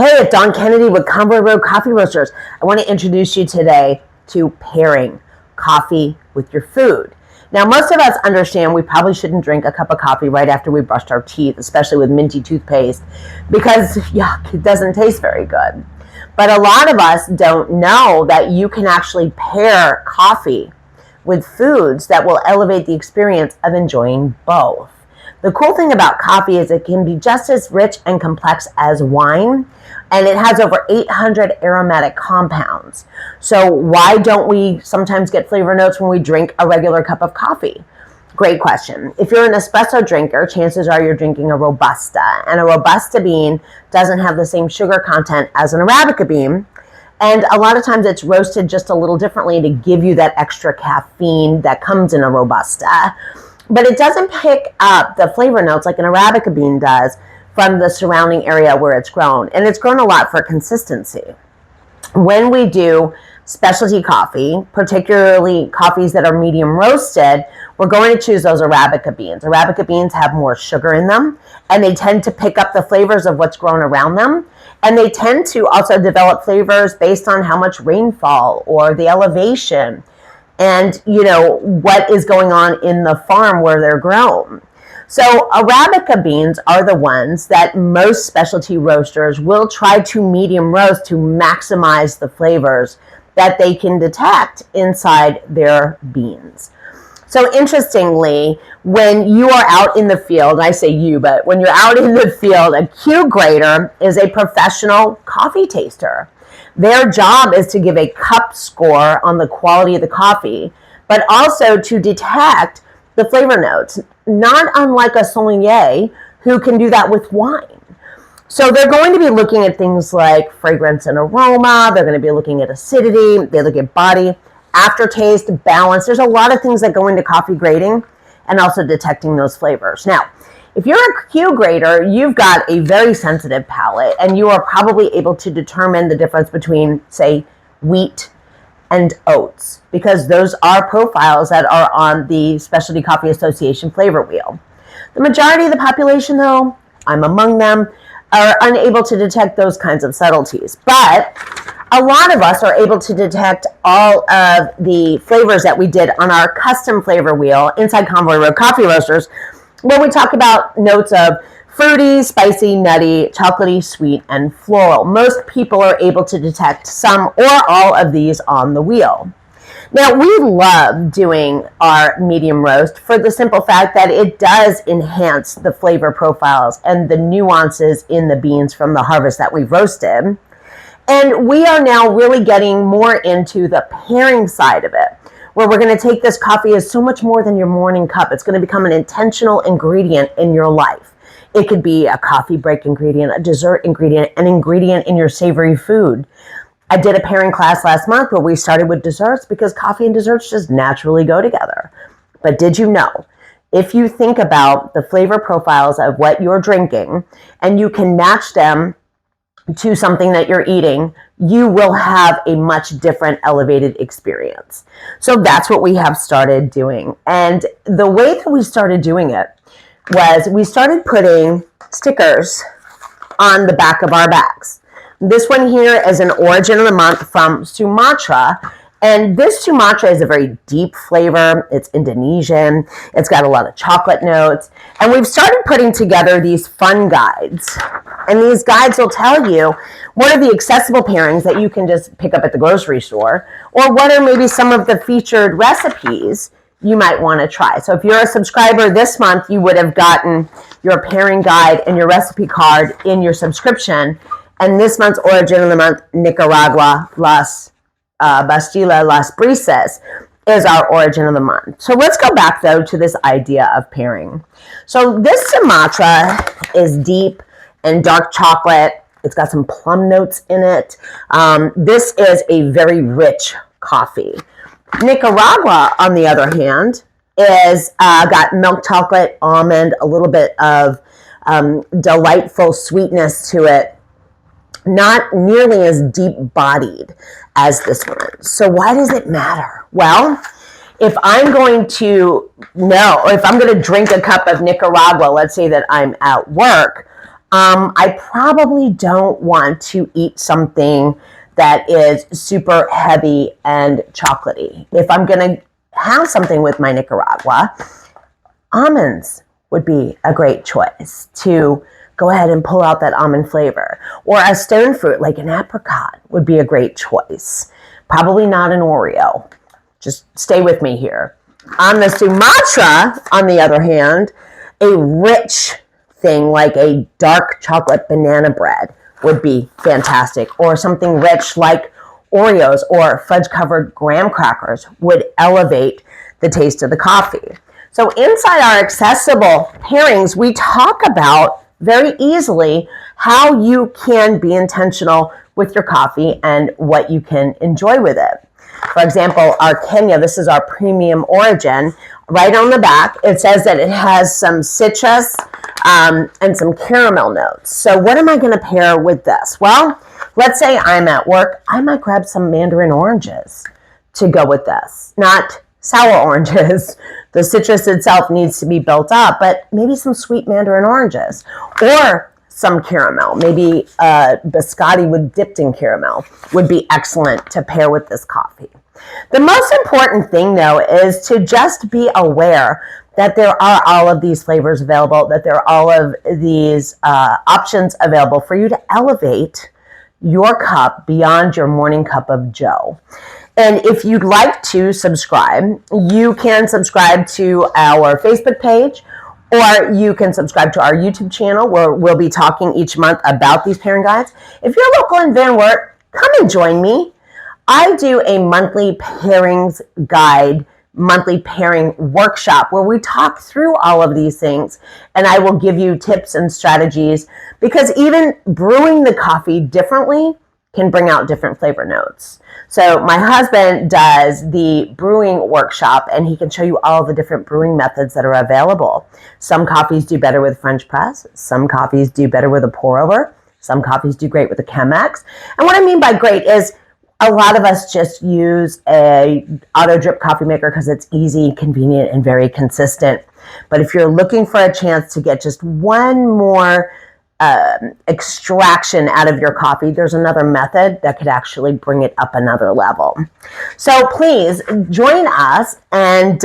Hey, it's Dawn Kennedy with Convoy Road Coffee Roasters. I want to introduce you today to pairing coffee with your food. Now, most of us understand we probably shouldn't drink a cup of coffee right after we brushed our teeth, especially with minty toothpaste, because yuck, it doesn't taste very good. But a lot of us don't know that you can actually pair coffee with foods that will elevate the experience of enjoying both. The cool thing about coffee is it can be just as rich and complex as wine, and it has over 800 aromatic compounds. So why don't we sometimes get flavor notes when we drink a regular cup of coffee? Great question. If you're an espresso drinker, chances are you're drinking a Robusta, and a Robusta bean doesn't have the same sugar content as an Arabica bean. And a lot of times it's roasted just a little differently to give you that extra caffeine that comes in a Robusta. But it doesn't pick up the flavor notes like an Arabica bean does from the surrounding area where it's grown. And it's grown a lot for consistency. When we do specialty coffee, particularly coffees that are medium roasted, we're going to choose those Arabica beans. Arabica beans have more sugar in them, and they tend to pick up the flavors of what's grown around them. And they tend to also develop flavors based on how much rainfall or the elevation and, what is going on in the farm where they're grown. So Arabica beans are the ones that most specialty roasters will try to medium roast to maximize the flavors that they can detect inside their beans. So interestingly, when you are out in the field, I say you, but when you're out in the field, a Q grader is a professional coffee taster. Their job is to give a cup score on the quality of the coffee, but also to detect the flavor notes, not unlike a sommelier who can do that with wine. So they're going to be looking at things like fragrance and aroma. They're going to be looking at acidity. They look at body, aftertaste, balance. There's a lot of things that go into coffee grading and also detecting those flavors. Now, if you're a Q grader, you've got a very sensitive palate, and you are probably able to determine the difference between, say, wheat and oats, because those are profiles that are on the Specialty Coffee Association flavor wheel. The majority of the population, though, I'm among them, are unable to detect those kinds of subtleties. But a lot of us are able to detect all of the flavors that we did on our custom flavor wheel inside Convoy Road Coffee Roasters, where we talk about notes of fruity, spicy, nutty, chocolatey, sweet, and floral. Most people are able to detect some or all of these on the wheel. Now, we love doing our medium roast for the simple fact that it does enhance the flavor profiles and the nuances in the beans from the harvest that we've roasted. And we are now really getting more into the pairing side of it, where we're going to take this coffee as so much more than your morning cup. It's going to become an intentional ingredient in your life. It could be a coffee break ingredient, a dessert ingredient, an ingredient in your savory food. I did a pairing class last month where we started with desserts because coffee and desserts just naturally go together. But did you know, if you think about the flavor profiles of what you're drinking and you can match them to something that you're eating, you will have a much different elevated experience. So that's what we have started doing. And the way that we started doing it was we started putting stickers on the back of our bags. This one here is an origin of the month from Sumatra. And this Sumatra is a very deep flavor. It's Indonesian. It's got a lot of chocolate notes. And we've started putting together these fun guides. And these guides will tell you what are the accessible pairings that you can just pick up at the grocery store, or what are maybe some of the featured recipes you might want to try. So if you're a subscriber this month, you would have gotten your pairing guide and your recipe card in your subscription. And this month's origin of the month, Nicaragua, Bastilla Las Brisas, is our origin of the month. So let's go back, though, to this idea of pairing. So this Sumatra is deep and dark chocolate. It's got some plum notes in it. This is a very rich coffee. Nicaragua, on the other hand, is got milk chocolate, almond, a little bit of delightful sweetness to it. Not nearly as deep-bodied as this one. So why does it matter? Well, if I'm going to know, or if I'm going to drink a cup of Nicaragua, let's say that I'm at work, I probably don't want to eat something that is super heavy and chocolatey. If I'm going to have something with my Nicaragua, almonds would be a great choice to go ahead and pull out that almond flavor. Or a stone fruit like an apricot would be a great choice. Probably not an Oreo. Just stay with me here. On the Sumatra, on the other hand, a rich thing like a dark chocolate banana bread would be fantastic. Or something rich like Oreos or fudge-covered graham crackers would elevate the taste of the coffee. So inside our accessible pairings, we talk about very easily how you can be intentional with your coffee and what you can enjoy with it. For example, our Kenya, this is our premium origin. Right on the back, it says that it has some citrus and some caramel notes. So what am I going to pair with this? Well, let's say I'm at work. I might grab some mandarin oranges to go with this. Not sour oranges. The citrus itself needs to be built up, but maybe some sweet mandarin oranges or some caramel. Maybe biscotti dipped in caramel would be excellent to pair with this coffee. The most important thing, though, is to just be aware that there are all of these flavors available, that there are all of these options available for you to elevate your cup beyond your morning cup of joe. And if you'd like to subscribe, you can subscribe to our Facebook page, or you can subscribe to our YouTube channel where we'll be talking each month about these pairing guides. If you're local in Van Wert, come and join me. I do a monthly pairings guide, monthly pairing workshop where we talk through all of these things, and I will give you tips and strategies, because even brewing the coffee differently can bring out different flavor notes. So my husband does the brewing workshop, and he can show you all the different brewing methods that are available. Some coffees do better with French press. Some coffees do better with a pour over. Some coffees do great with a Chemex. And what I mean by great is a lot of us just use a auto drip coffee maker because it's easy, convenient, and very consistent. But if you're looking for a chance to get just one more extraction out of your coffee, there's another method that could actually bring it up another level. So please join us and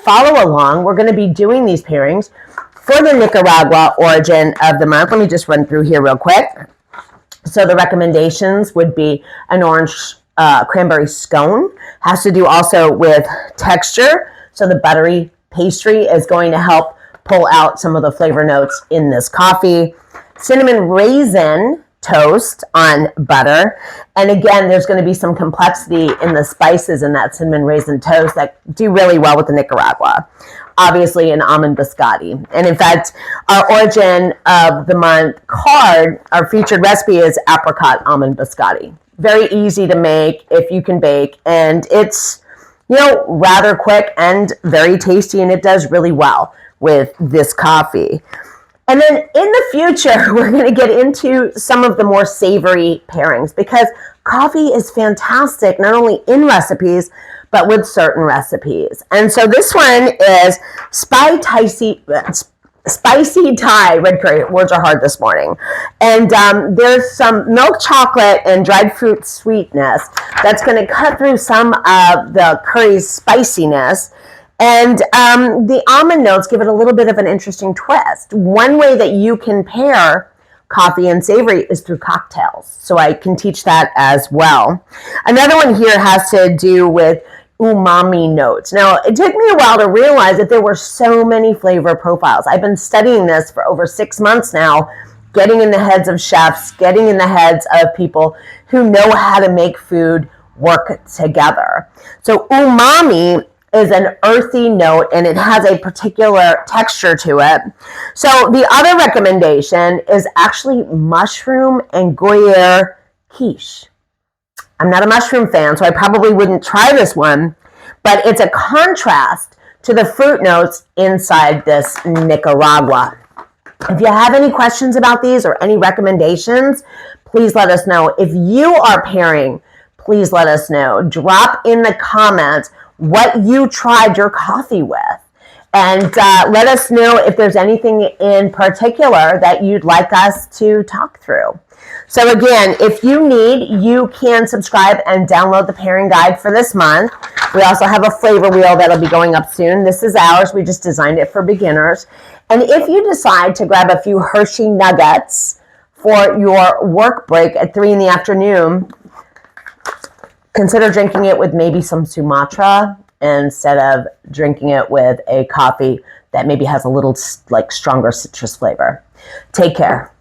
follow along. We're going to be doing these pairings for the Nicaragua origin of the month. Let me just run through here real quick. So the recommendations would be an orange cranberry scone. Has to do also with texture. So the buttery pastry is going to help pull out some of the flavor notes in this coffee. Cinnamon raisin toast on butter. And again, there's going to be some complexity in the spices in that cinnamon raisin toast that do really well with the Nicaragua. Obviously an almond biscotti. And in fact, our origin of the month card, our featured recipe is apricot almond biscotti. Very easy to make if you can bake, and it's, rather quick and very tasty, and it does really well with this coffee. And then in the future, we're going to get into some of the more savory pairings, because coffee is fantastic, not only in recipes, but with certain recipes. And so this one is spicy Thai red curry. Words are hard this morning. And there's some milk chocolate and dried fruit sweetness that's going to cut through some of the curry's spiciness. And the almond notes give it a little bit of an interesting twist. One way that you can pair coffee and savory is through cocktails. So I can teach that as well. Another one here has to do with umami notes. Now, it took me a while to realize that there were so many flavor profiles. I've been studying this for over 6 months now, getting in the heads of chefs, getting in the heads of people who know how to make food work together. So umami is an earthy note, and it has a particular texture to it. So the other recommendation is actually mushroom and Gruyere quiche. I'm not a mushroom fan, so I probably wouldn't try this one, but it's a contrast to the fruit notes inside this Nicaragua. If you have any questions about these or any recommendations, please let us know. If you are pairing, please let us know. Drop in the comments what you tried your coffee with. And let us know if there's anything in particular that you'd like us to talk through. So again, if you need, you can subscribe and download the pairing guide for this month. We also have a flavor wheel that'll be going up soon. This is ours. We just designed it for beginners. And if you decide to grab a few Hershey nuggets for your work break at 3 in the afternoon, consider drinking it with maybe some Sumatra instead of drinking it with a coffee that maybe has a little like stronger citrus flavor. Take care.